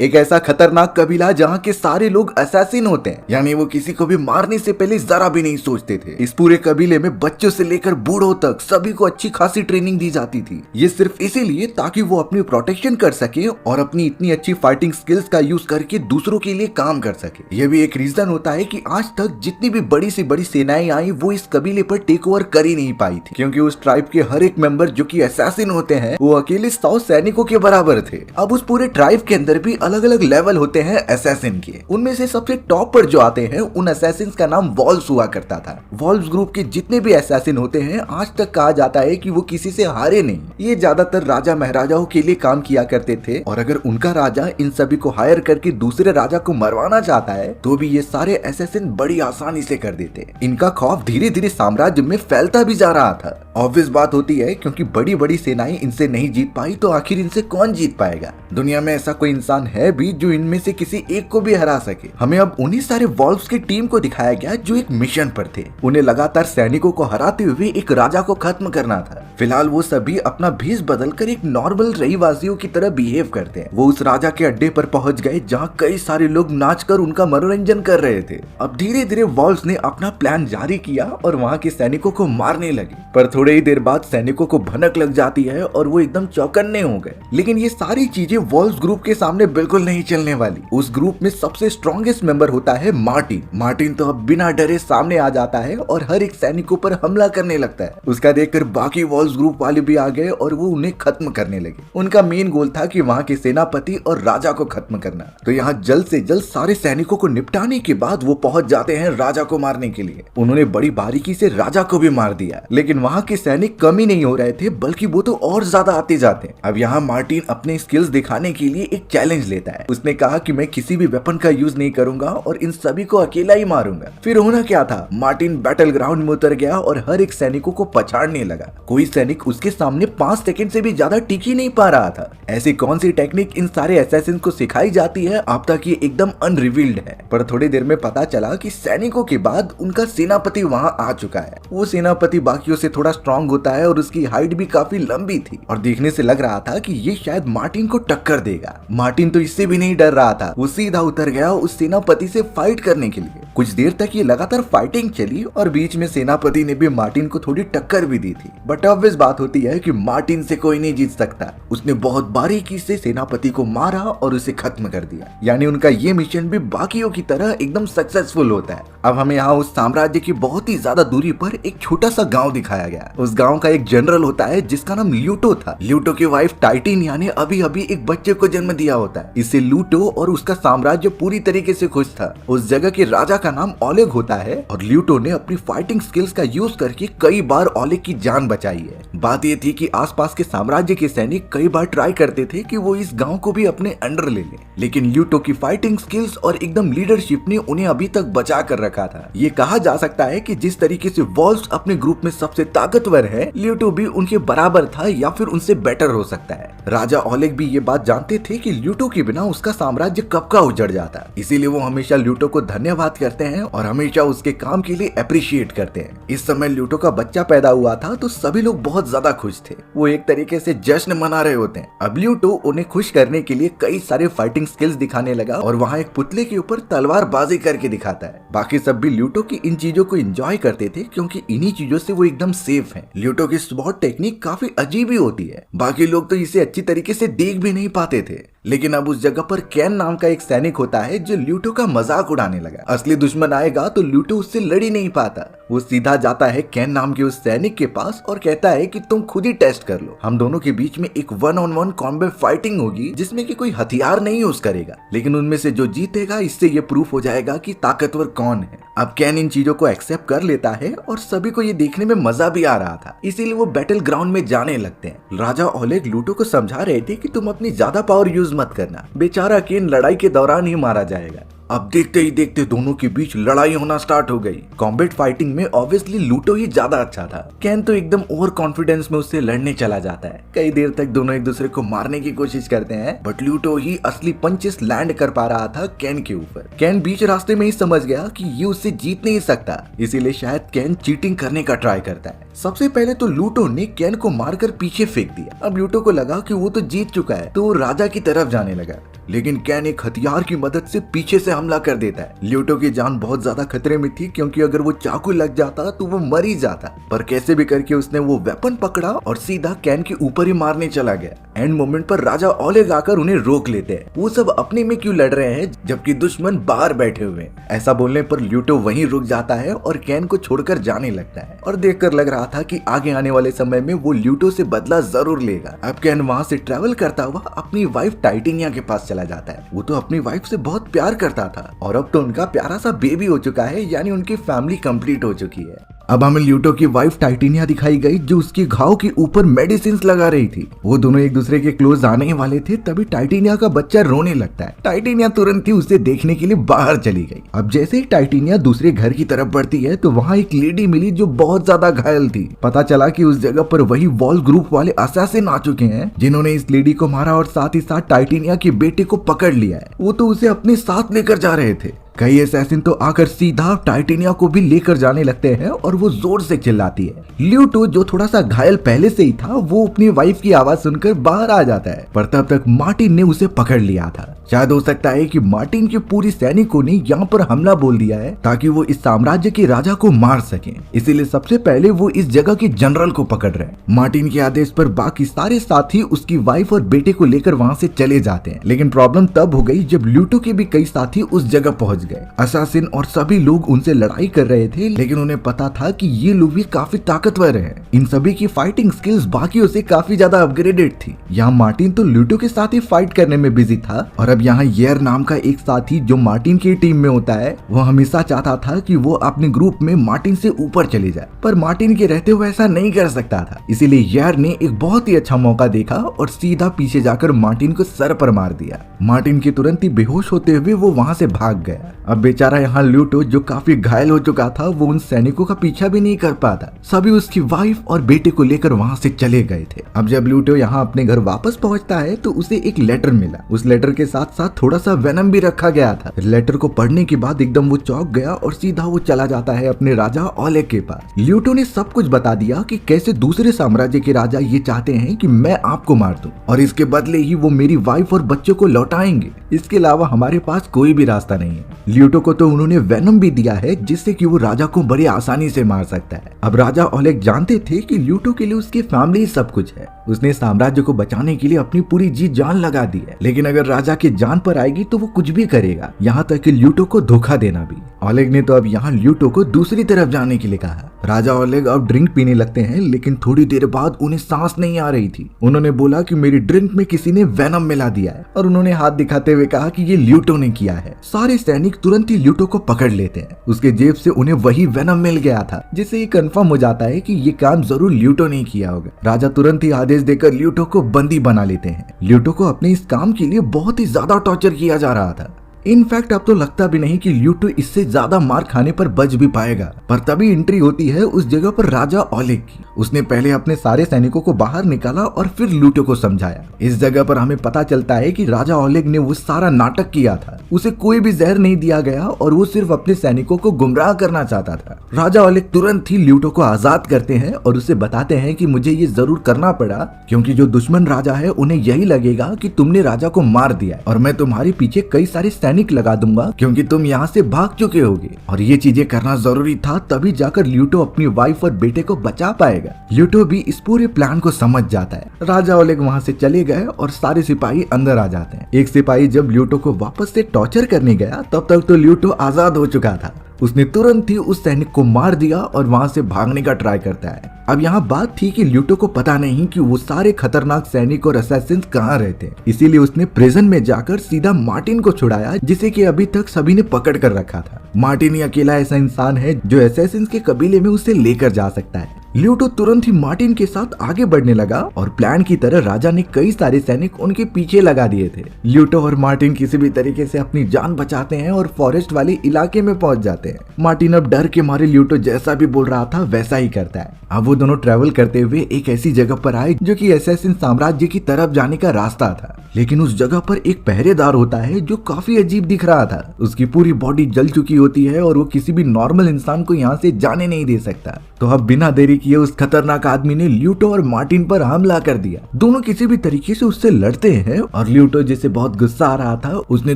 एक ऐसा खतरनाक कबीला जहाँ के सारे लोग असैसिन होते हैं, यानी वो किसी को भी मारने से पहले जरा भी नहीं सोचते थे। इस पूरे कबीले में बच्चों से लेकर बूढ़ों तक सभी को अच्छी खासी ट्रेनिंग दी जाती थी। ये सिर्फ इसीलिए ताकि वो अपनी प्रोटेक्शन कर सके और अपनी इतनी अच्छी फाइटिंग स्किल्स का यूज करके दूसरों के लिए काम कर सके। ये भी एक रीजन होता है कि आज तक जितनी भी बड़ी से बड़ी सेनाएं आई वो इस कबीले पर टेक ओवर कर ही नहीं पाई थी, क्योंकि उस ट्राइब के हर एक मेंबर जो कि असैसिन होते हैं वो अकेले 100 सैनिकों के बराबर थे। अब उस पूरे ट्राइब के अंदर भी अलग अलग लेवल होते हैं असैसिन के। उनमें से सबसे टॉप पर जो आते हैं उन असैसिन का नाम वॉल्व्स हुआ करता था। वॉल्व्स ग्रुप के जितने भी असैसिन होते हैं आज तक कहा जाता है कि वो किसी से हारे नहीं। ये ज्यादातर राजा महाराजाओं के लिए काम किया करते थे और अगर उनका राजा इन सभी को हायर करके दूसरे राजा को मरवाना चाहता है तो भी ये सारे असैसिन बड़ी आसानी से कर देते। इनका खौफ धीरे धीरे साम्राज्य में फैलता भी जा रहा था। ऑब्वियस बात होती है, क्योंकि बड़ी बड़ी सेनाएं इनसे नहीं जीत पाई तो आखिर इनसे कौन जीत पाएगा। दुनिया में ऐसा कोई इंसान है भी जो इनमें से किसी एक को भी हरा सके। हमें अब उन्हीं सारे वॉल्व्स की टीम को दिखाया गया जो एक मिशन पर थे। उन्हें लगातार सैनिकों को हराते हुए एक राजा को खत्म करना था। फिलहाल वो सभी अपना भेष बदलकर एक नॉर्मल रहीवासियों की तरह बिहेव करते हैं। वो उस राजा के अड्डे पर पहुंच गए जहाँ कई सारे लोग नाचकर उनका मनोरंजन कर रहे थे। अब धीरे धीरे वॉल्व्स ने अपना प्लान जारी किया और वहाँ के सैनिकों को मारने लगे, पर थोड़े ही देर बाद सैनिकों को भनक लग जाती है और वो एकदम चौकन्ने हो गए। लेकिन ये सारी चीजें वॉल्व्स ग्रुप के सामने बिल्कुल नहीं चलने वाली। उस ग्रुप में सबसे स्ट्रॉन्गेस्ट मेंबर होता है मार्टिन। मार्टिन तो अब बिना डरे सामने आ जाता है और हर एक सैनिकों पर हमला करने लगता है। उसका देखकर बाकी वॉल्व्स ग्रुप वाले भी आ गए और वो उन्हें खत्म करने लगे। उनका मेन गोल था कि वहाँ के सेनापति और राजा को खत्म करना। तो यहाँ जल्द से जल्द सारे सैनिकों को निपटाने के बाद वो पहुंच जाते हैं राजा को मारने के लिए। उन्होंने बड़ी बारीकी से राजा को भी मार दिया, लेकिन वहाँ के सैनिक कम ही नहीं हो रहे थे बल्कि वो तो और ज्यादा आते जाते। अब यहाँ मार्टिन अपने स्किल्स दिखाने के लिए एक चैलेंज लेता है। उसने कहा कि मैं किसी भी वेपन का यूज नहीं करूंगा और इन सभी को अकेला ही मारूंगा। फिर होना क्या था, मार्टिन बैटल ग्राउंड में उतर गया और हर एक सैनिकों को पछाड़ने लगा। कोई सैनिक उसके सामने 5 सेकंड से भी ज्यादा टिक ही नहीं पा रहा था। ऐसी कौन सी टेक्निक इन सारे असैसिन को सिखाई जाती है अब तक ये एकदम अनरिवील्ड है। पर थोड़ी देर में पता चला कि सैनिकों के बाद उनका सेनापति वहाँ आ चुका है। वो सेनापति बाकियों से थोड़ा स्ट्रॉन्ग होता है और उसकी हाइट भी काफी लंबी थी और देखने से लग रहा था कि ये शायद मार्टिन को टक्कर देगा। मार्टिन तो इससे भी नहीं डर रहा था। वो सीधा उतर गया उस सेनापति से फाइट करने के लिए। कुछ देर तक ये लगातार फाइटिंग चली और बीच में सेनापति ने भी मार्टिन को थोड़ी टक्कर भी दी थी। बट ऑब्वियस बात होती है कि मार्टिन से कोई नहीं जीत सकता। उसने बहुत बारीकी से सेनापति को मारा और उसे खत्म कर दिया। यानी उनका ये मिशन भी बाकियों की तरह एकदम सक्सेसफुल होता है। अब हमें यहाँ उस साम्राज्य की बहुत ही ज्यादा दूरी पर एक छोटा सा गांव दिखाया गया। उस गांव का एक जनरल होता है जिसका नाम ल्यूटो था। ल्यूटो की वाइफ टाइटिनिया ने अभी अभी एक बच्चे को जन्म दिया होता है। इससे ल्यूटो और उसका साम्राज्य पूरी तरीके से खुश था। उस जगह के राजा का नाम ओलेग होता है और ल्यूटो ने अपनी फाइटिंग स्किल्स का यूज करके कई बार ओलेग की जान बचाई है। बात ये थी कि आसपास के साम्राज्य के सैनिक कई बार ट्राई करते थे कि वो इस गांव को भी अपने अंडर ले ले, लेकिन ल्यूटो की फाइटिंग स्किल्स और एकदम लीडरशिप ने उन्हें अभी तक बचा कर रखा था। ये कहा जा सकता है कि जिस तरीके से वॉल्व्स अपने ग्रुप में सबसे ताकतवर है, ल्यूटो भी उनके बराबर था या फिर उनसे बेटर हो सकता है। राजा ओलेग भी ये बात जानते थे कि ल्यूटो के बिना उसका साम्राज्य कब का उजड़ जाता, इसीलिए वो हमेशा ल्यूटो को धन्यवाद करते हैं और हमेशा उसके काम के लिए अप्रिशिएट करते हैं। इस समय ल्यूटो का बच्चा पैदा हुआ था तो सभी लोग बहुत ज्यादा खुश थे। वो एक तरीके से जश्न मना रहे होते हैं। अब ल्यूटो उन्हें खुश करने के लिए कई सारे फाइटिंग स्किल्स दिखाने लगा और वहाँ एक पुतले के ऊपर तलवारबाजी करके दिखाता है। बाकी सब भी ल्यूटो की इन चीजों को एंजॉय करते थे क्योंकि इन्हीं चीजों से वो एकदम सेफ है। ल्यूटो की स्वॉर्ड टेक्निक काफी अजीब ही होती है। बाकी लोग तो इसे अच्छी तरीके से देख भी नहीं पाते थे। लेकिन अब उस जगह पर कैन नाम का एक सैनिक होता है जो ल्यूटो का मजाक उड़ाने लगा। असली दुश्मन आएगा तो ल्यूटो उससे लड़ ही नहीं पाता। वो सीधा जाता है कैन नाम के उस सैनिक के पास और कहता है कि तुम खुद ही टेस्ट कर लो। हम दोनों के बीच में एक 1-on-1 कॉम्बैट फाइटिंग होगी जिसमें कि कोई हथियार नहीं यूज करेगा, लेकिन उनमें से जो जीतेगा इससे ये प्रूफ हो जाएगा कि ताकतवर कौन है। अब कैन इन चीजों को एक्सेप्ट कर लेता है और सभी को ये देखने में मजा भी आ रहा था, इसीलिए वो बैटल ग्राउंड में जाने लगते हैं। राजा ओलेग ल्यूटो को समझा रहे थे कि तुम अपनी ज्यादा पावर यूज मत करना, बेचारा केन लड़ाई के दौरान ही मारा जाएगा। अब देखते ही देखते दोनों के बीच लड़ाई होना स्टार्ट हो गई। कॉम्बैट फाइटिंग में ऑब्वियसली ल्यूटो ही ज्यादा अच्छा था। कैन तो एकदम ओवर कॉन्फिडेंस में उससे लड़ने चला जाता है। कई देर तक दोनों एक दूसरे को मारने की कोशिश करते हैं, बट ल्यूटो ही असली पंचेस लैंड कर पा रहा था कैन के ऊपर। कैन बीच रास्ते में ही समझ गया कि ये उससे जीत नहीं सकता, इसीलिए शायद कैन चीटिंग करने का ट्राई करता है। सबसे पहले तो ल्यूटो ने कैन को मारकर पीछे फेंक दिया। अब ल्यूटो को लगा कि वो तो जीत चुका है, तो वो राजा की तरफ जाने लगा। लेकिन कैन एक हथियार की मदद से पीछे से हमला कर देता है। ल्यूटो की जान बहुत ज्यादा खतरे में थी क्योंकि अगर वो चाकू लग जाता तो वो मर ही जाता, पर कैसे भी करके उसने वो वेपन पकड़ा और सीधा कैन के ऊपर ही मारने चला गया। एंड मोमेंट पर राजा ओलेग आकर उन्हें रोक लेते हैं। वो सब अपने में क्यों लड़ रहे हैं जबकि दुश्मन बाहर बैठे हुए हैं। ऐसा बोलने पर ल्यूटो वहीं रुक जाता है और कैन को छोड़कर जाने लगता है और देखकर लग रहा था कि आगे आने वाले समय में वो ल्यूटो से बदला जरूर लेगा। अब कैन वहां से ट्रेवल करता हुआ अपनी वाइफ टाइटेनिया के पास चला जाता है। वो तो अपनी वाइफ से बहुत प्यार करता था और अब तो उनका प्यारा सा बेबी हो चुका है, यानी उनकी फैमिली कंप्लीट हो चुकी है। अब हमें ल्यूटो की वाइफ टाइटेनिया दिखाई गई जो उसके घाव के ऊपर मेडिसिन लगा रही थी। वो दोनों एक दूसरे के क्लोज आने ही वाले थे, तभी टाइटेनिया का बच्चा रोने लगता है। टाइटेनिया तुरंत ही उसे देखने के लिए बाहर चली गई। अब जैसे ही टाइटेनिया दूसरे घर की तरफ बढ़ती है तो वहाँ एक लेडी मिली जो बहुत ज्यादा घायल थी। पता चला कि उस जगह पर वही वॉल ग्रुप वाले असैसिन आ चुके हैं जिन्होंने इस लेडी को मारा और साथ ही साथ टाइटेनिया के बेटे को पकड़ लिया है। वो तो उसे अपने साथ लेकर जा रहे थे। कई असैसिन तो आकर सीधा टाइटेनिया को भी लेकर जाने लगते हैं और वो जोर से चिल्लाती है। ल्यूटो जो थोड़ा सा घायल पहले से ही था वो अपनी वाइफ की आवाज सुनकर बाहर आ जाता है, पर तब तक मार्टिन ने उसे पकड़ लिया था। शायद हो सकता है कि मार्टिन के पूरी सैनिकों ने यहाँ पर हमला बोल दिया है ताकि वो इस साम्राज्य के राजा को मार सके, इसीलिए सबसे पहले वो इस जगह के जनरल को पकड़ रहे हैं। मार्टिन के आदेश पर बाकी सारे साथी उसकी वाइफ और बेटे को लेकर वहाँ से चले जाते हैं, लेकिन प्रॉब्लम तब हो गई जब ल्यूटो के भी कई साथी उस जगह पहुंच गए। असैसिन और सभी लोग उनसे लड़ाई कर रहे थे, लेकिन उन्हें पता था कि ये लोग भी काफी ताकतवर हैं। इन सभी की फाइटिंग स्किल्स बाकियों से काफी ज्यादा अपग्रेडेड थी। यहाँ मार्टिन तो ल्यूटो के साथ ही फाइट करने में बिजी था और अब यहाँ येर नाम का एक साथी जो मार्टिन की टीम में होता है वो हमेशा चाहता था कि वो अपने ग्रुप में मार्टिन से ऊपर चले जाए, पर मार्टिन के रहते हुए ऐसा नहीं कर सकता था। इसीलिए येर ने एक बहुत ही अच्छा मौका देखा और सीधा पीछे जाकर मार्टिन को सर पर मार दिया। मार्टिन के तुरंत ही बेहोश होते हुए वो वहाँ से भाग गया। अब बेचारा यहाँ ल्यूटो जो काफी घायल हो चुका था वो उन सैनिकों का पीछा भी नहीं कर पाता। सभी उसकी वाइफ और बेटे को लेकर वहाँ से चले गए थे। अब जब ल्यूटो यहाँ अपने घर वापस पहुँचता है तो उसे एक लेटर मिला। उस लेटर के साथ साथ थोड़ा सा वेनम भी रखा गया था। लेटर को पढ़ने के बाद एकदम वो चौंक गया और सीधा वो चला जाता है अपने राजा ओलेग के पास। ल्यूटो ने सब कुछ बता दिया कि कैसे दूसरे साम्राज्य के राजा ये चाहते हैं कि मैं आपको मार दूं और इसके बदले ही वो मेरी वाइफ और बच्चों को लौटाएंगे। इसके अलावा हमारे पास कोई भी रास्ता नहीं है। ल्यूटो को तो उन्होंने वेनम भी दिया है जिससे कि वो राजा को बड़ी आसानी से मार सकता है। अब राजा ओलेग जानते थे कि ल्यूटो के लिए उसकी फैमिली सब कुछ है। उसने साम्राज्य को बचाने के लिए अपनी पूरी जी जान लगा दी है, लेकिन अगर राजा की जान पर आएगी तो वो कुछ भी करेगा, यहाँ तक कि ल्यूटो को धोखा देना भी। ओलेग ने तो अब यहाँ ल्यूटो को दूसरी तरफ जाने के लिए कहा। राजा ओलेग अब ड्रिंक पीने लगते हैं, लेकिन थोड़ी देर बाद उन्हें सांस नहीं आ रही थी। उन्होंने बोला कि मेरी ड्रिंक में किसी ने वेनम मिला दिया है और उन्होंने हाथ दिखाते हुए कहा कि ये ल्यूटो ने किया है। सारे सैनिक तुरंत ही ल्यूटो को पकड़ लेते हैं। उसके जेब से उन्हें वही वेनम मिल गया था, जिससे ये कंफर्म हो जाता है कि ये काम जरूर ल्यूटो ने किया होगा। राजा तुरंत ही आदेश देकर ल्यूटो को बंदी बना लेते हैं। ल्यूटो को अपने इस काम के लिए बहुत ही ज्यादा टॉर्चर किया जा रहा था। इनफैक्ट अब तो लगता भी नहीं कि ल्यूटो इससे ज्यादा मार खाने पर बच भी पाएगा, पर तभी एंट्री होती है उस जगह पर राजा ओलेग की। उसने पहले अपने सारे सैनिकों को बाहर निकाला और फिर ल्यूटो को समझाया। इस जगह पर हमें पता चलता है कि राजा ओलेग ने वो सारा नाटक किया था। उसे कोई भी जहर नहीं दिया गया और वो सिर्फ अपने सैनिकों को गुमराह करना चाहता था। राजा ओलेग तुरंत ही ल्यूटो को आजाद करते हैं और उसे बताते हैं कि मुझे ये जरूर करना पड़ा क्योंकि जो दुश्मन राजा है उन्हें यही लगेगा कि तुमने राजा को मार दिया और मैं तुम्हारे पीछे कई सारे सैनिक लगा दूंगा क्योंकि तुम यहाँ से भाग चुके होगे और ये चीजें करना जरूरी था, तभी जाकर ल्यूटो अपनी वाइफ और बेटे को बचा पाएगा। ल्यूटो भी इस पूरे प्लान को समझ जाता है। राजा ओलेग वहाँ से चले गए और सारे सिपाही अंदर आ जाते हैं। एक सिपाही जब ल्यूटो को वापस से टॉर्चर करने गया तब तक तो ल्यूटो आजाद हो चुका था। उसने तुरंत ही उस सैनिक को मार दिया और वहां से भागने का ट्राई करता है। अब यहाँ बात थी कि ल्यूटो को पता नहीं कि वो सारे खतरनाक सैनिक और असैसिन्स कहाँ रहते, इसीलिए उसने प्रिजन में जाकर सीधा मार्टिन को छुड़ाया, जिसे कि अभी तक सभी ने पकड़ कर रखा था। मार्टिन ही अकेला ऐसा इंसान है जो असैसिन्स के कबीले में उसे लेकर जा सकता है। ल्यूटो तुरंत ही मार्टिन के साथ आगे बढ़ने लगा और प्लान की तरह राजा ने कई सारे सैनिक उनके पीछे लगा दिए थे। ल्यूटो और मार्टिन किसी भी तरीके से अपनी जान बचाते हैं और फॉरेस्ट वाले इलाके में पहुंच जाते हैं। मार्टिन अब डर के मारे ल्यूटो जैसा भी बोल रहा था वैसा ही करता है। अब वो दोनों ट्रेवल करते हुए एक ऐसी जगह पर आए जो कि असैसिन साम्राज्य की तरफ जाने का रास्ता था, लेकिन उस जगह पर एक पहरेदार होता है जो काफी अजीब दिख रहा था। उसकी पूरी बॉडी जल चुकी होती है और वो किसी भी नॉर्मल इंसान को यहाँ से जाने नहीं दे सकता। तो अब बिना देरी किए उस खतरनाक आदमी ने ल्यूटो और मार्टिन पर हमला कर दिया। दोनों किसी भी तरीके से उससे लड़ते हैं और ल्यूटो जिसे बहुत गुस्सा आ रहा था उसने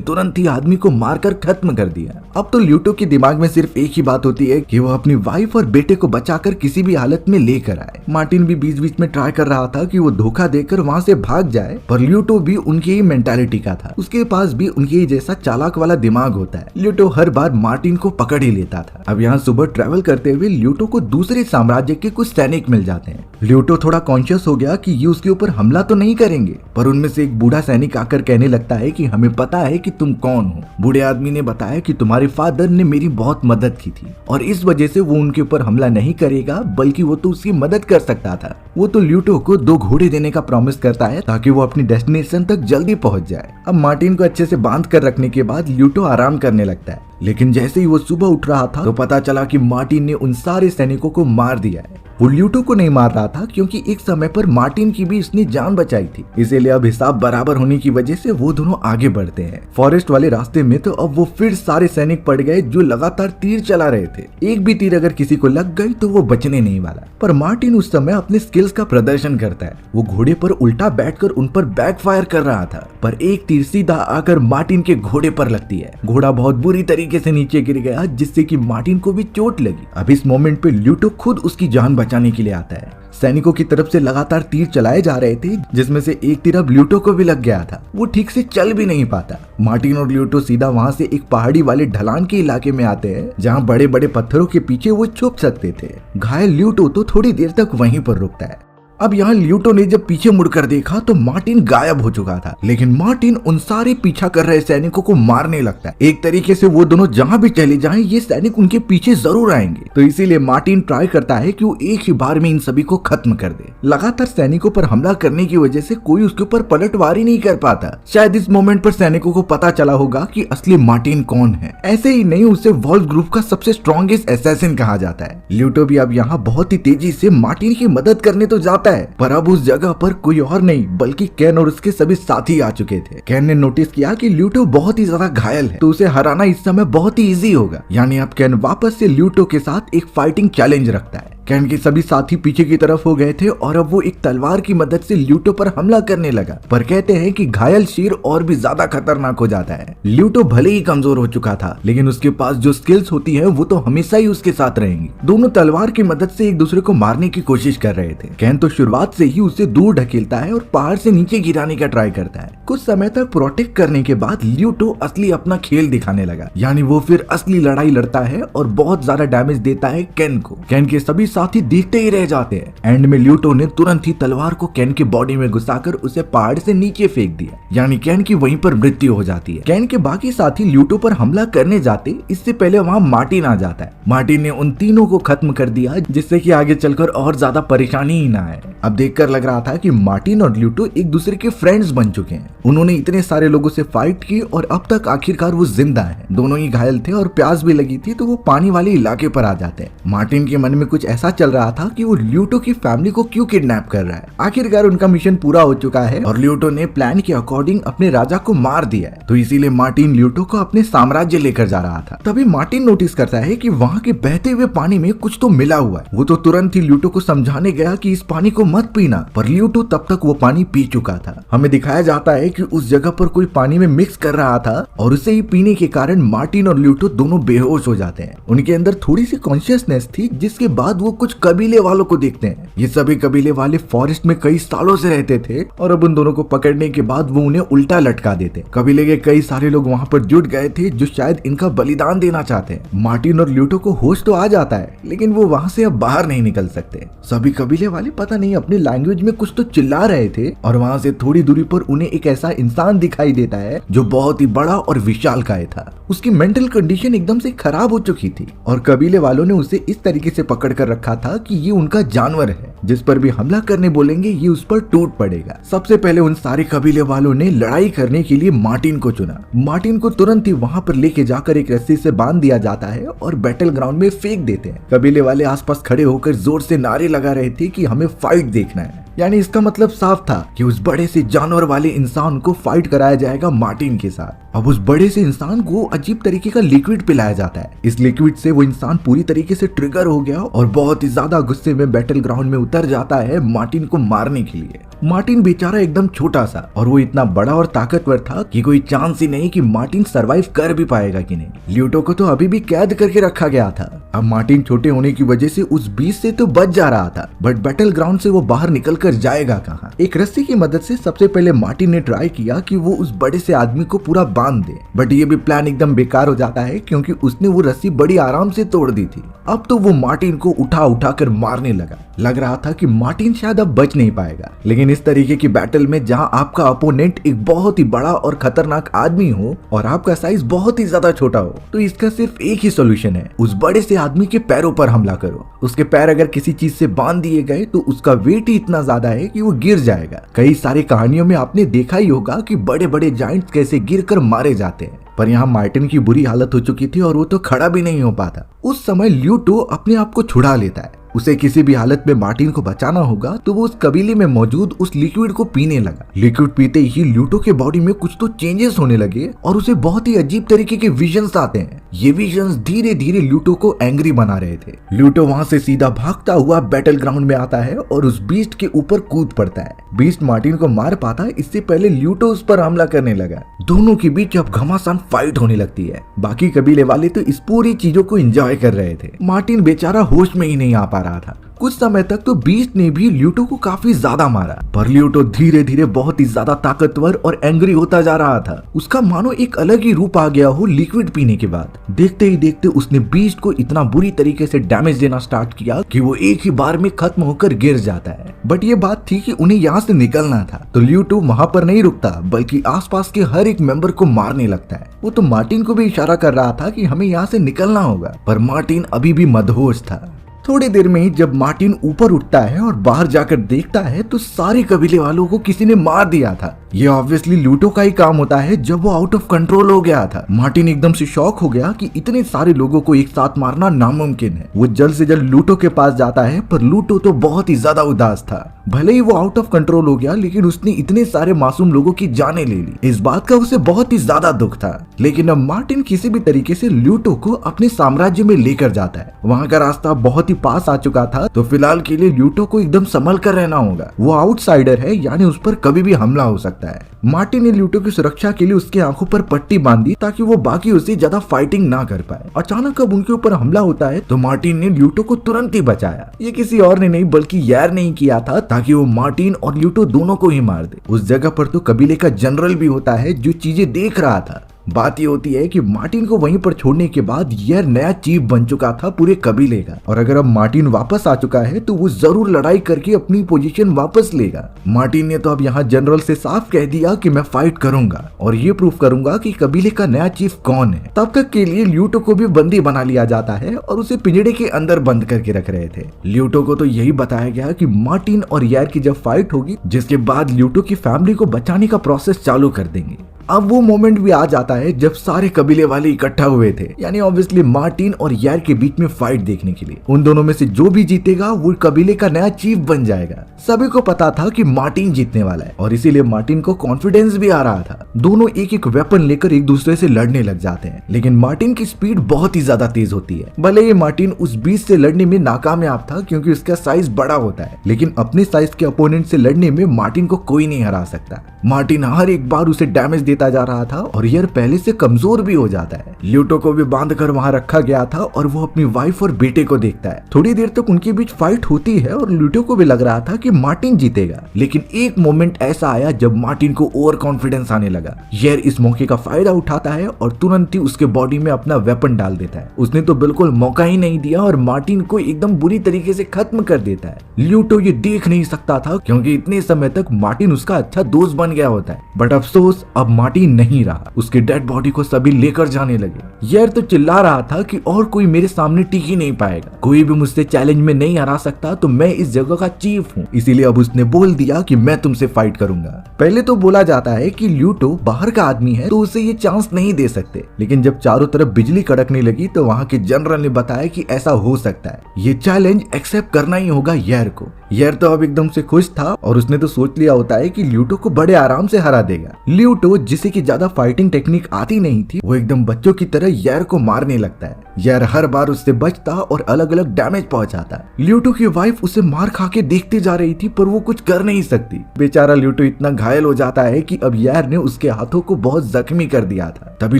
तुरंत ही आदमी को मारकर खत्म कर दिया। अब तो ल्यूटो के दिमाग में सिर्फ एक ही बात होती है कि वो अपनी वाइफ और बेटे को बचाकर किसी भी हालत में लेकर आए। मार्टिन भी बीच बीच में ट्राई कर रहा था कि वो धोखा देकर वहाँ से भाग जाए, पर ल्यूटो भी उनकी ही मेंटालिटी का था। उसके पास भी उनके ही जैसा चालाक वाला दिमाग होता है। ल्यूटो हर बार मार्टिन को पकड़ ही लेता था। अब यहाँ सुबह ट्रेवल करते हुए ल्यूटो को दूसरे साम्राज्य के कुछ सैनिक मिल जाते हैं। ल्यूटो थोड़ा कॉन्शियस हो गया कि ये उसके ऊपर हमला तो नहीं करेंगे, पर उनमें से एक बूढ़ा सैनिक आकर कहने लगता है कि हमें पता है कि तुम कौन हो। बूढ़े आदमी ने बताया कि तुम्हारे फादर ने मेरी बहुत मदद की थी और इस वजह से वो उनके ऊपर हमला नहीं करेगा, बल्कि वो तो उसकी मदद कर सकता था। वो तो ल्यूटो को 2 घोड़े देने का प्रॉमिस करता है ताकि वो अपनी डेस्टिनेशन तक जल्दी पहुंच जाए। अब मार्टिन को अच्छे से बांध कर रखने के बाद ल्यूटो आराम करने लगता है, लेकिन जैसे ही वो सुबह उठ रहा था तो पता चला कि मार्टिन ने उन सारे सैनिकों को मार दिया है। वो ल्यूटो को नहीं मार रहा था क्योंकि एक समय पर मार्टिन की भी इसने जान बचाई थी, इसीलिए अब हिसाब बराबर होने की वजह से वो दोनों आगे बढ़ते हैं। फॉरेस्ट वाले रास्ते में तो अब वो फिर सारे सैनिक पड़ गए जो लगातार तीर चला रहे थे। एक भी तीर अगर किसी को लग गई तो वो बचने नहीं वाला। पर मार्टिन उस समय अपने स्किल्स का प्रदर्शन करता है। वो घोड़े पर उल्टा बैठकर उन पर बैकफायर कर रहा था, पर एक तीर सीधा आकर मार्टिन के घोड़े पर लगती है। घोड़ा बहुत बुरी तरीके से नीचे गिर गया, जिससे कि मार्टिन को भी चोट लगी। अब इस मोमेंट पे ल्यूटो खुद उसकी जान बचाने के लिए आता है। सैनिकों की तरफ से लगातार तीर चलाए जा रहे थे, जिसमें से एक तीर अब ल्यूटो को भी लग गया था। वो ठीक से चल भी नहीं पाता। मार्टिन और ल्यूटो सीधा वहां से एक पहाड़ी वाले ढलान के इलाके में आते हैं, जहां बड़े बड़े पत्थरों के पीछे वो छुप सकते थे। घायल ल्यूटो तो थोड़ी देर तक वहीं पर रुकता है। अब यहाँ ल्यूटो ने जब पीछे मुड़कर देखा तो मार्टिन गायब हो चुका था, लेकिन मार्टिन उन सारे पीछा कर रहे सैनिकों को मारने लगता है। एक तरीके से वो दोनों जहाँ भी चले जाएं, ये सैनिक उनके पीछे जरूर आएंगे, तो इसीलिए मार्टिन ट्राई करता है कि वो एक ही बार में इन सभी को खत्म कर दे। लगातार सैनिकों पर हमला करने की वजह से कोई उसके ऊपर पलटवार ही नहीं कर पाता। शायद इस मोमेंट पर सैनिकों को पता चला होगा कि असली मार्टिन कौन है। ऐसे ही नहीं, उसे वॉल्फ ग्रुप का सबसे स्ट्रॉन्गेस्ट असैसिन कहा जाता है। ल्यूटो भी अब यहाँ बहुत ही तेजी से मार्टिन की मदद करने तो जाता है, पर अब उस जगह पर कोई और नहीं बल्कि केन और उसके सभी साथी आ चुके थे। केन ने नोटिस किया कि ल्यूटो बहुत ही ज्यादा घायल है, तो उसे हराना इस समय बहुत ही इजी होगा। यानी अब केन वापस से ल्यूटो के साथ एक फाइटिंग चैलेंज रखता है। केन के सभी साथी पीछे की तरफ हो गए थे और अब वो एक तलवार की मदद से ल्यूटो पर हमला करने लगा, पर कहते हैं कि घायल शेर और भी ज्यादा खतरनाक हो जाता है। ल्यूटो भले ही कमजोर हो चुका था, लेकिन उसके पास जो स्किल्स होती है वो तो हमेशा ही उसके साथ रहेंगी। दोनों तलवार की मदद से एक दूसरे को मारने की कोशिश कर रहे थे। केन तो शुरुआत से ही उसे दूर ढकेलता है और पहाड़ से नीचे गिराने का ट्राई करता है। कुछ समय तक प्रोटेक्ट करने के बाद ल्यूटो असली अपना खेल दिखाने लगा, यानी वो फिर असली लड़ाई लड़ता है और बहुत ज्यादा डैमेज देता है केन को। केन के सभी साथी देखते ही रह जाते हैं। एंड में ल्यूटो ने तुरंत ही तलवार को केन के बॉडी में घुसाकर उसे पहाड़ से नीचे फेंक दिया, यानी केन की वहीं पर मृत्यु हो जाती है। केन के बाकी साथी ल्यूटो पर हमला करने जाते, इससे पहले वहाँ मार्टिन आ जाता है। मार्टिन ने उन तीनों को खत्म कर दिया, जिससे कि आगे चलकर और ज्यादा परेशानी ही ना आए। अब देखकर लग रहा था कि मार्टिन और ल्यूटो एक दूसरे के फ्रेंड्स बन चुके हैं। उन्होंने इतने सारे लोगों से फाइट की और अब तक आखिरकार वो जिंदा है। दोनों ही घायल थे और प्यास भी लगी थी, तो वो पानी वाले इलाके पर आ जाते हैं। मार्टिन के मन में कुछ ऐसा चल रहा था कि वो ल्यूटो की फैमिली को क्यों किडनैप कर रहा है। आखिरकार उनका मिशन पूरा हो चुका है और ल्यूटो ने प्लान के अकॉर्डिंग अपने राजा को मार दिया है, तो इसीलिए मार्टिन ल्यूटो को अपने साम्राज्य लेकर जा रहा था। तभी मार्टिन नोटिस करता है कि वहाँ के बहते हुए पानी में कुछ तो मिला हुआ है। वो तो तुरंत ही ल्यूटो को समझाने गया कि इस पानी को मत पीना, पर ल्यूटो तब तक वो पानी पी चुका था। हमें दिखाया जाता है कि उस जगह पर कोई पानी में मिक्स कर रहा था और उसे ही पीने के कारण मार्टिन और ल्यूटो दोनों बेहोश हो जाते हैं। उनके अंदर थोड़ी सी कॉन्शियसनेस थी, जिसके बाद वो कुछ कबीले वालों को देखते हैं। ये सभी कबीले वाले फॉरेस्ट में कई सालों से रहते थे और अब उन दोनों को पकड़ने के बाद वो उन्हें उल्टा लटका देते। कबीले के कई सारे लोग वहाँ पर जुट गए थे जो शायद इनका बलिदान देना चाहते हैं। मार्टिन और ल्यूटो को होश तो आ जाता है, लेकिन वो वहाँ से अब बाहर नहीं निकल सकते। सभी कबीले वाले पता नहीं अपनी लैंग्वेज में कुछ तो चिल्ला रहे थे और वहाँ से थोड़ी दूरी पर उन्हें एक ऐसा इंसान दिखाई देता है जो बहुत ही बड़ा और विशालकाय था। उसकी मेंटल कंडीशन एकदम से खराब हो चुकी थी और कबीले वालों ने उसे इस तरीके से पकड़ कर रखा था कि ये उनका जानवर है, जिस पर भी हमला करने बोलेंगे ये उस पर टूट पड़ेगा। सबसे पहले उन सारे कबीले वालों ने लड़ाई करने के लिए मार्टिन को चुना। मार्टिन को तुरंत ही वहाँ पर लेके जाकर एक रस्सी से बांध दिया जाता है और बैटल ग्राउंड में फेंक देते हैं। कबीले वाले आसपास खड़े होकर जोर से नारे लगा रहे थे कि हमें फाइट देखना है। यानी इसका मतलब साफ था कि उस बड़े से जानवर वाले इंसान को फाइट कराया जाएगा मार्टिन के साथ। अब उस बड़े से इंसान को अजीब तरीके का लिक्विड पिलाया जाता है। इस लिक्विड से वो इंसान पूरी तरीके से ट्रिगर हो गया और बहुत ही ज्यादा गुस्से में बैटल ग्राउंड में उतर जाता है मार्टिन को मारने के लिए। मार्टिन बेचारा एकदम छोटा सा और वो इतना बड़ा और ताकतवर था कि कोई चांस ही नहीं कि मार्टिन सरवाइव कर भी पाएगा कि नहीं। ल्यूटो को तो अभी भी कैद करके रखा गया था। अब मार्टिन छोटे होने की वजह से उस बीच से तो बच जा रहा था, बट बैटल ग्राउंड से वो बाहर निकल कर जाएगा कहाँ। एक रस्सी की मदद से सबसे पहले मार्टिन ने ट्राई किया कि वो उस बड़े से आदमी को पूरा बांध दे, बट ये भी प्लान एकदम बेकार हो जाता है क्योंकि उसने वो रस्सी बड़ी आराम से तोड़ दी थी। अब तो वो मार्टिन को उठा उठा कर मारने लगा। लग रहा था कि मार्टिन शायद अब बच नहीं पाएगा, लेकिन इस तरीके की बैटल में जहां आपका अपोनेंट एक बहुत ही बड़ा और खतरनाक आदमी हो और आपका साइज बहुत ही ज्यादा छोटा हो, तो इसका सिर्फ एक ही सोल्यूशन है, उस बड़े से आदमी के पैरों पर हमला करो। उसके पैर अगर किसी चीज से बांध दिए गए तो उसका वेट ही इतना ज्यादा है कि वो गिर जाएगा। कई सारी कहानियों में आपने देखा ही होगा कि बड़े बड़े जायंट्स कैसे गिर कर मारे जाते हैं, पर यहाँ मार्टिन की बुरी हालत हो चुकी थी और वो तो खड़ा भी नहीं हो पाता। उस समय ल्यूटो अपने आप को छुड़ा लेता है। उसे किसी भी हालत में मार्टिन को बचाना होगा तो वो उस कबीले में मौजूद उस लिक्विड को पीने लगा। लिक्विड पीते ही ल्यूटो के बॉडी में कुछ तो चेंजेस होने लगे और उसे बहुत ही अजीब तरीके के विजन्स आते हैं। ये विजन्स धीरे धीरे ल्यूटो को एंग्री बना रहे थे। ल्यूटो वहां से सीधा भागता हुआ बैटल ग्राउंड में आता है और उस बीस्ट के ऊपर कूद पड़ता है। बीस्ट मार्टिन को मार पाता इससे पहले ल्यूटो उस पर हमला करने लगा। दोनों के बीच अब घमासान फाइट होने लगती है। बाकी कबीले वाले तो इस पूरी चीजों को एंजॉय कर रहे थे। मार्टिन बेचारा होश में ही नहीं आ पा रहा था। कुछ समय तक तो बीस्ट ने भी ल्यूटो को काफी ज्यादा मारा, पर ल्यूटो धीरे धीरे बहुत ही ज्यादा ताकतवर और एंग्री होता जा रहा था। उसका मानो एक अलग ही रूप आ गया हो लिक्विड पीने के बाद। देखते ही देखते उसने बीस्ट को इतना बुरी तरीके से डैमेज देना स्टार्ट किया कि वो एक ही बार में खत्म होकर गिर जाता है। बट ये बात थी कि उन्हें यहाँ से निकलना था, तो ल्यूटो वहाँ पर नहीं रुकता बल्कि आसपास के हर एक मेंबर को मारने लगता है। वो तो मार्टिन को भी इशारा कर रहा था कि हमें यहाँ से निकलना होगा, पर मार्टिन अभी भी मदहोश था। थोड़ी देर में ही जब मार्टिन ऊपर उठता है और बाहर जाकर देखता है तो सारे कबीले वालों को किसी ने मार दिया था। ये ऑब्वियसली ल्यूटो का ही काम होता है जब वो आउट ऑफ कंट्रोल हो गया था। मार्टिन एकदम से शॉक हो गया कि इतने सारे लोगों को एक साथ मारना नामुमकिन है। वो जल्द से जल्द ल्यूटो के पास जाता है, पर ल्यूटो तो बहुत ही ज्यादा उदास था। भले ही वो आउट ऑफ कंट्रोल हो गया, लेकिन उसने इतने सारे मासूम लोगों की जानें ले ली। इस बात का उसे बहुत ही ज्यादा दुख था। लेकिन अब मार्टिन किसी भी तरीके से ल्यूटो को अपने साम्राज्य में लेकर जाता है। वहाँ का रास्ता बहुत ही पास आ चुका था, तो फिलहाल के लिए ल्यूटो को एकदम संभल कर रहना होगा। वो आउटसाइडर है, यानी उस पर कभी भी हमला हो सकता है। मार्टिन ने ल्यूटो की सुरक्षा के लिए उसकी आंखों पर पट्टी बांधी ताकि वो बाकी उससे ज्यादा फाइटिंग ना कर पाए। अचानक अब उनके ऊपर हमला होता है तो मार्टिन ने ल्यूटो को तुरंत ही बचाया। ये किसी और ने नहीं बल्कि यार ने ही किया था, ताकि वो मार्टिन और ल्यूटो दोनों को ही मार दे। उस जगह पर तो कबीले का जनरल भी होता है जो चीजें देख रहा था। बात ये होती है कि मार्टिन को वहीं पर छोड़ने के बाद यह नया चीफ बन चुका था पूरे कबीले का, और अगर अब मार्टिन वापस आ चुका है तो वो जरूर लड़ाई करके अपनी पोजीशन वापस लेगा। मार्टिन ने तो अब यहाँ जनरल से साफ कह दिया कि मैं फाइट करूंगा और ये प्रूफ करूंगा कि कबीले का नया चीफ कौन है। तब तक के लिए ल्यूटो को भी बंदी बना लिया जाता है और उसे पिंजड़े के अंदर बंद करके रख रहे थे। ल्यूटो को तो यही बताया गया कि मार्टिन और यार की जब फाइट होगी, जिसके बाद ल्यूटो की फैमिली को बचाने का प्रोसेस चालू कर देंगे। अब वो मोमेंट भी आ जाता है जब सारे कबीले वाले इकट्ठा हुए थे, यानी ऑब्वियसली मार्टिन और यार के बीच में फाइट देखने के लिए। उन दोनों में से जो भी जीतेगा वो कबीले का नया चीफ बन जाएगा। सभी को पता था कि मार्टिन जीतने वाला है और इसीलिए मार्टिन को कॉन्फिडेंस भी आ रहा था। दोनों एक एक वेपन लेकर एक दूसरे से लड़ने लग जाते हैं, लेकिन मार्टिन की स्पीड बहुत ही ज्यादा तेज होती है। भले ही मार्टिन उस बीच से लड़ने में नाकामयाब था क्योंकि उसका साइज बड़ा होता है, लेकिन अपने साइज के अपोनेंट से लड़ने में मार्टिन को कोई नहीं हरा सकता। मार्टिन हर एक बार उसे डैमेज देता जा रहा था और यार पहले से कमजोर भी हो जाता है। ल्यूटो को भी बांध कर वहाँ रखा गया था और वो अपनी वाइफ और बेटे को देखता है। थोड़ी देर तक उनके बीच फाइट होती है और ल्यूटो को भी लग रहा था कि मार्टिन जीतेगा, लेकिन एक मोमेंट ऐसा आया जब मार्टिन को ओवर कॉन्फिडेंस आने लगा। यार इस मौके का फायदा उठाता है और तुरंत ही उसके बॉडी में अपना वेपन डाल देता है। उसने तो बिल्कुल मौका ही नहीं दिया और मार्टिन को एकदम बुरी तरीके से खत्म कर देता है। ल्यूटो ये देख नहीं सकता था क्योंकि इतने समय तक मार्टिन उसका अच्छा दोस्त बन गया होता है, बट अफसोस अब मार्टिन नहीं रहा। उसके डेड बॉडी को सभी लेकर जाने लगे। यार तो चिल्ला रहा था कि और कोई मेरे सामने टिक ही नहीं पाएगा, कोई भी मुझसे चैलेंज में नहीं हरा सकता, तो मैं इस जगह का चीफ हूँ। इसीलिए अब उसने बोल दिया कि मैं तुमसे फाइट करूंगा। पहले तो बोला जाता है कि ल्यूटो बाहर का आदमी है तो उसे ये चांस नहीं दे सकते, लेकिन जब चारों तरफ बिजली कड़कने लगी तो वहाँ के जनरल ने बताया कि ऐसा हो सकता है, ये चैलेंज एक्सेप्ट करना ही होगा यार को। यार तो अब एकदम से खुश था और उसने तो सोच लिया होता है कि ल्यूटो को बड़े आराम से हरा देगा। ल्यूटो जिसे की ज्यादा फाइटिंग टेक्निक आती नहीं थी, वो एकदम बच्चों की तरह यार को मारने लगता है। यार हर बार उससे बचता और अलग अलग डैमेज पहुंचाता। ल्यूटो की वाइफ उसे मार खा के देखती जा रही थी, पर वो कुछ कर नहीं सकती। बेचारा ल्यूटो इतना घायल हो जाता है कि अब यार ने उसके हाथों को बहुत जख्मी कर दिया था। तभी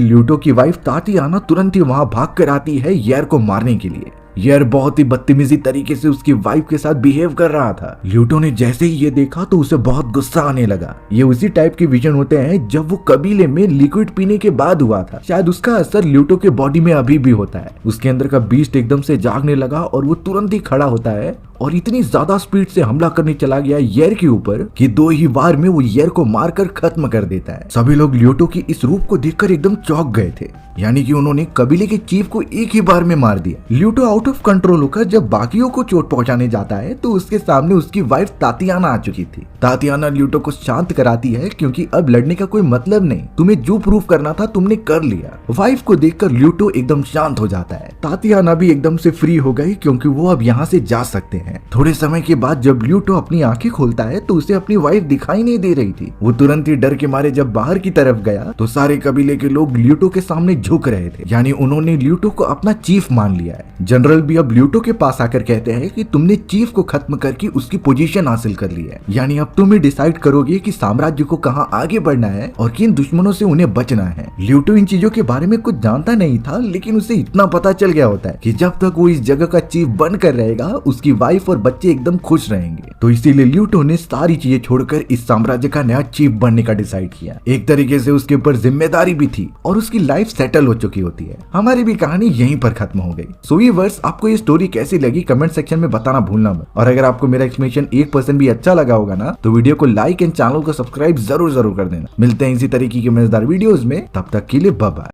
ल्यूटो की वाइफ तातियाना तुरंत ही वहां भाग कर आती है यार को मारने के लिए। यार बहुत ही बदतमीजी तरीके से उसकी वाइफ के साथ बिहेव कर रहा था। ल्यूटो ने जैसे ही ये देखा तो उसे बहुत गुस्सा आने लगा। ये उसी टाइप के विजन होते हैं जब वो कबीले में लिक्विड पीने के बाद हुआ था। शायद उसका असर ल्यूटो के बॉडी में अभी भी होता है। उसके अंदर का बीस्ट एकदम से जागने लगा और वो तुरंत ही खड़ा होता है और इतनी ज्यादा स्पीड से हमला करने चला गया येर के ऊपर कि 2 ही बार में वो येर को मारकर खत्म कर देता है। सभी लोग ल्यूटो की इस रूप को देखकर एकदम चौंक गए थे, यानी कि उन्होंने कबीले के चीफ को एक ही बार में मार दिया। ल्यूटो आउट ऑफ कंट्रोल होकर जब बाकियों को चोट पहुंचाने जाता है तो उसके सामने उसकी वाइफ तातियाना आ चुकी थी। तातियाना ल्यूटो को शांत कराती है क्योंकि अब लड़ने का कोई मतलब नहीं, तुम्हें जो प्रूफ करना था तुमने कर लिया। वाइफ को देखकर ल्यूटो एकदम शांत हो जाता है। तातियाना भी एकदम से फ्री हो गई क्योंकि वो अब यहाँ से जा सकते हैं। थोड़े समय के बाद जब ल्यूटो अपनी आंखें खोलता है तो उसे अपनी वाइफ दिखाई नहीं दे रही थी। वो तुरंत ही डर के मारे जब बाहर की तरफ गया तो सारे कबीले के लोग ल्यूटो के सामने झुक रहे थे, यानी उन्होंने ल्यूटो को अपना चीफ मान लिया है। जनरल भी अब ल्यूटो के पास आकर कहते हैं कि तुमने चीफ को खत्म करके उसकी पोजीशन हासिल कर ली है, यानी अब तुम ही डिसाइड करोगे कि साम्राज्य को कहाँ आगे बढ़ना है और किन दुश्मनों से उन्हें बचना है। ल्यूटो इन चीजों के बारे में कुछ जानता नहीं था, लेकिन उसे इतना पता चल गया होता है कि जब तक वो इस जगह का चीफ बनकर रहेगा उसकी वाइफ और बच्चे एकदम खुश रहेंगे। तो इसीलिए ल्यूटो ने सारी चीजें छोड़कर इस साम्राज्य का नया चीफ बनने का डिसाइड किया। एक तरीके से उसके ऊपर जिम्मेदारी भी थी और उसकी लाइफ सेटल हो चुकी होती है। हमारी भी कहानी यहीं पर खत्म हो गई। सो व्यूअर्स, आपको ये स्टोरी कैसी लगी कमेंट सेक्शन में बताना भूलना मत। और अगर आपको मेरा एक्सप्लेनेशन 1% भी अच्छा लगा होगा ना तो वीडियो को लाइक एंड चैनल को सब्सक्राइब जरूर कर देना। मिलते हैं इसी तरीके की मजेदार वीडियोस में, तब तक के लिए बाय बाय।